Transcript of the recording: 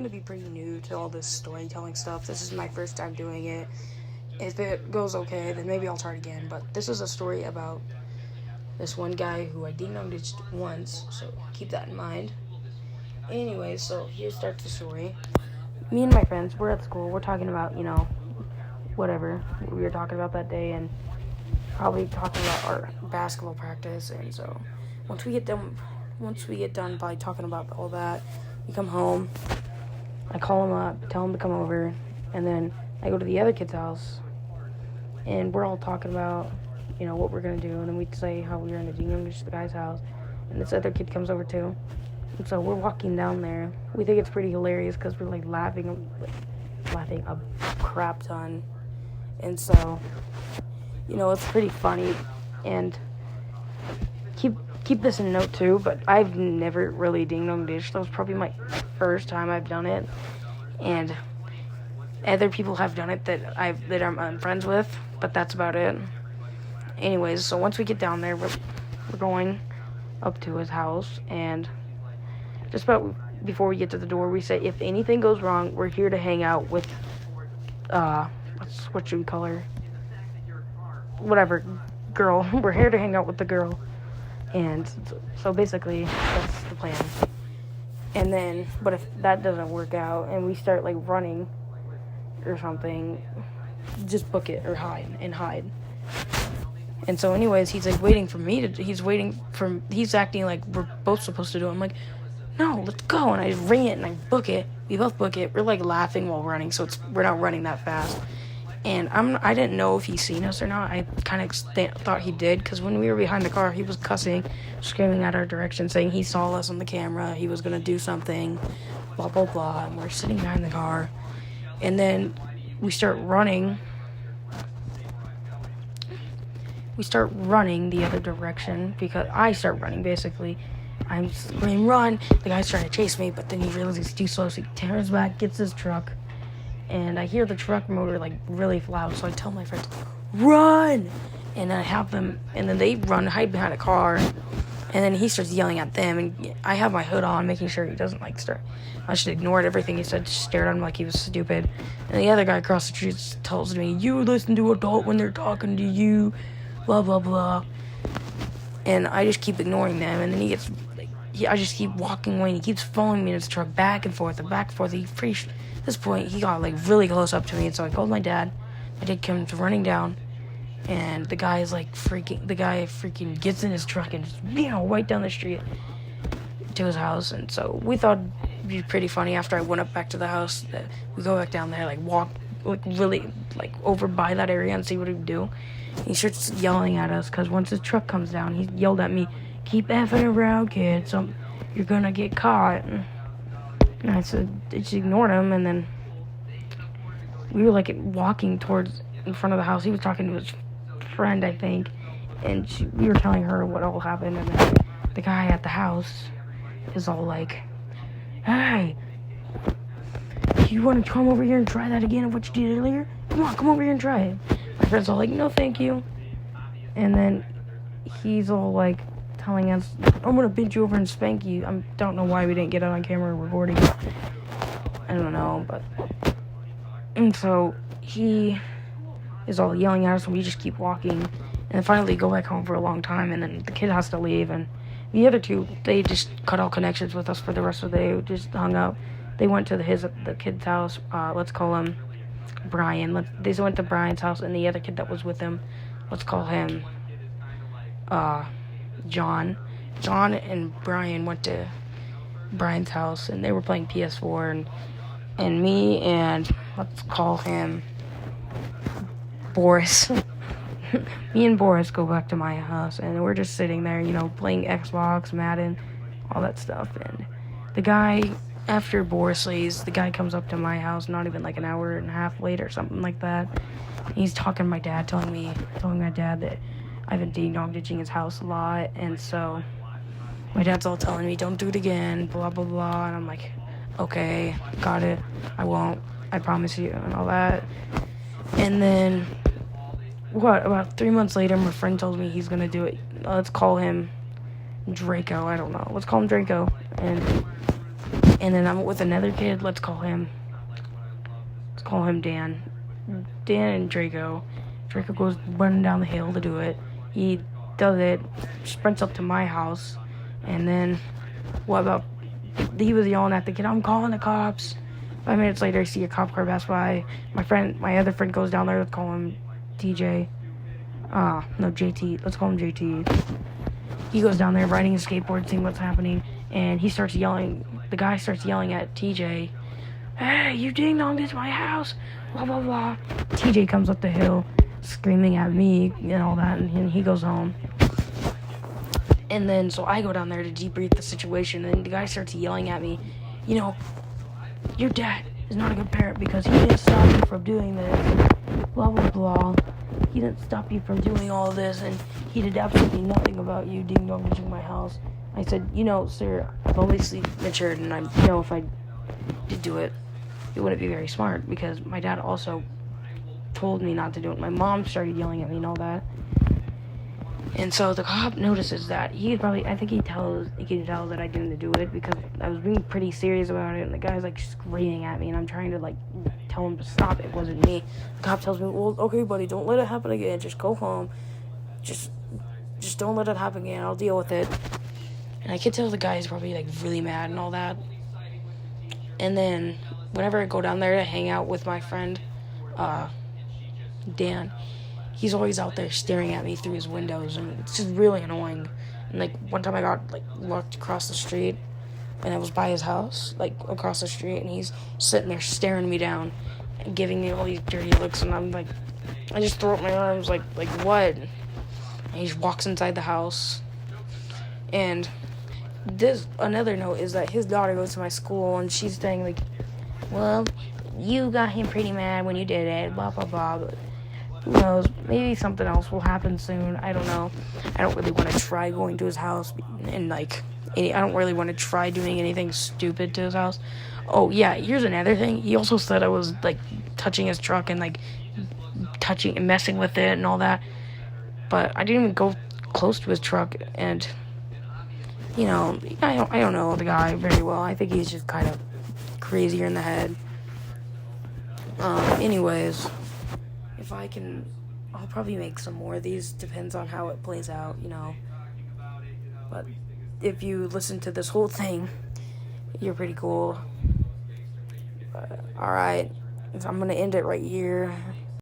going to be pretty new to all this storytelling stuff. This is my first time doing it. If it goes okay, then maybe I'll try it again. But this is a story about this one guy who I ding dong ditched once, so keep that in mind. Anyway, so here starts the story. Me and my friends, we're at school. We're talking about, whatever we were talking about that day, and probably talking about our basketball practice. And so once we get done by talking about all that, we come home. I call him up, tell him to come over, and then I go to the other kid's house, and we're all talking about, what we're gonna do. And then we say how we're gonna ding dong ditch the guy's house, and this other kid comes over too. And so we're walking down there. We think it's pretty hilarious because we're laughing a crap ton. And so, it's pretty funny. And keep this in note too, but I've never really ding dong ditched. That was probably my first time I've done it. And other people have done it that I'm friends with, but that's about it. Anyways, so once we get down there, we're going up to his house, and just about before we get to the door, we say, if anything goes wrong, we're here to hang out with, what should we call her? Whatever, girl. We're here to hang out with the girl. And so basically, that's the plan. And then, but if that doesn't work out, and we start, running or something, just book it or hide. And so anyways, he's, waiting for me to, he's acting like we're both supposed to do it. I'm like, no, let's go. And I just ring it and I book it. We both book it. We're laughing while running, so we're not running that fast. And I didn't know if he's seen us or not. I kind of thought he did, because when we were behind the car, he was cussing, screaming at our direction, saying he saw us on the camera, he was gonna do something, blah blah blah. And we're sitting behind the car, and then we start running. We start running the other direction, because I start running, basically. I'm screaming, run! The guy's trying to chase me, but then he realizes he's too slow, so he turns back, gets his truck, and I hear the truck motor, really loud, so I tell my friends, run! And I have them, and then they run, hide behind a car, and then he starts yelling at them, and I have my hood on, making sure he doesn't, start. I just ignored everything he said, just stared at him like he was stupid. And the other guy across the street tells me, you listen to adult when they're talking to you, blah, blah, blah. And I just keep ignoring them, and then I just keep walking away, and he keeps following me in his truck back and forth. At this point, he got, really close up to me, and so I called my dad. My dad comes running down, and the guy freaking gets in his truck and just, right down the street to his house. And so we thought it'd be pretty funny after I went up back to the house that we go back down there, walk, really, over by that area and see what he would do. He starts yelling at us, because once his truck comes down, he yelled at me, keep effing around, kid, so you're gonna get caught. And I just ignored him, and then we were, walking towards in front of the house. He was talking to his friend, I think, and we were telling her what all happened, and then the guy at the house is all like, hey, you want to come over here and try that again of what you did earlier? Come over here and try it. My friend's all like, no, thank you. And then he's all telling us, I'm gonna bend you over and spank you. I don't know why we didn't get it on camera recording. I don't know, but. And so he is all yelling at us, and we just keep walking. And then finally go back home for a long time, and then the kid has to leave. And the other two, they just cut all connections with us for the rest of the day. We just hung out. They went to the kid's house. Let's call him Brian. They went to Brian's house, and the other kid that was with him, let's call him John. John and Brian went to Brian's house, and they were playing PS4, and me and, let's call him Boris. Me and Boris go back to my house, and we're just sitting there, playing Xbox, Madden, all that stuff. And the guy, after Boris leaves, the guy comes up to my house, not even an hour and a half later, something like that. He's talking to my dad, telling my dad that I've been ding dong ditching his house a lot, and so my dad's all telling me, don't do it again, blah, blah, blah, and I'm like, okay, got it, I won't, I promise you, and all that. And then, about 3 months later, my friend told me he's gonna do it. Let's call him Draco, I don't know, let's call him Draco. And then I'm with another kid. Let's call him Dan. Dan and Draco. Draco goes running down the hill to do it. He does it, sprints up to my house, and then he was yelling at the kid, I'm calling the cops. 5 minutes later, I see a cop car pass by. My other friend goes down there. Let's call him DJ. No, JT. Let's call him JT. He goes down there riding his skateboard, seeing what's happening, and he starts yelling. The guy starts yelling at TJ, hey, you ding-donged into my house, blah, blah, blah. TJ comes up the hill, screaming at me and all that, and he goes home. And then, so I go down there to debrief the situation, and the guy starts yelling at me, your dad is not a good parent because he didn't stop you from doing this, blah, blah, blah. He didn't stop you from doing all of this, and he did absolutely nothing about you ding-dong into my house. I said, sir, I've obviously matured, and I know if I did do it, it wouldn't be very smart, because my dad also told me not to do it. My mom started yelling at me and all that. And so the cop notices that. I think he can tell that I didn't do it, because I was being pretty serious about it, and the guy's like screaming at me, and I'm trying to like tell him to stop. It wasn't me. The cop tells me, well, okay, buddy, don't let it happen again. Just go home. Just don't let it happen again. I'll deal with it. And I can tell the guy is probably like really mad and all that. And then whenever I go down there to hang out with my friend, Dan, he's always out there staring at me through his windows, and it's just really annoying. And like one time I got like looked across the street, and I was by his house, like across the street, and he's sitting there staring me down and giving me all these dirty looks, and I'm like, I just throw up my arms like what? And he just walks inside the house. And another note is that his daughter goes to my school, and she's saying like, well, you got him pretty mad when you did it, blah blah blah. But who knows? Maybe something else will happen soon. I don't know. I don't really want to try going to his house, and I don't really want to try doing anything stupid to his house. Oh yeah, here's another thing. He also said I was like touching his truck and like touching and messing with it and all that, but I didn't even go close to his truck. And I don't know the guy very well. I think he's just kind of crazier in the head. Anyways, if I can, I'll probably make some more of these. Depends on how it plays out, But if you listen to this whole thing, you're pretty cool. Alright, I'm gonna end it right here.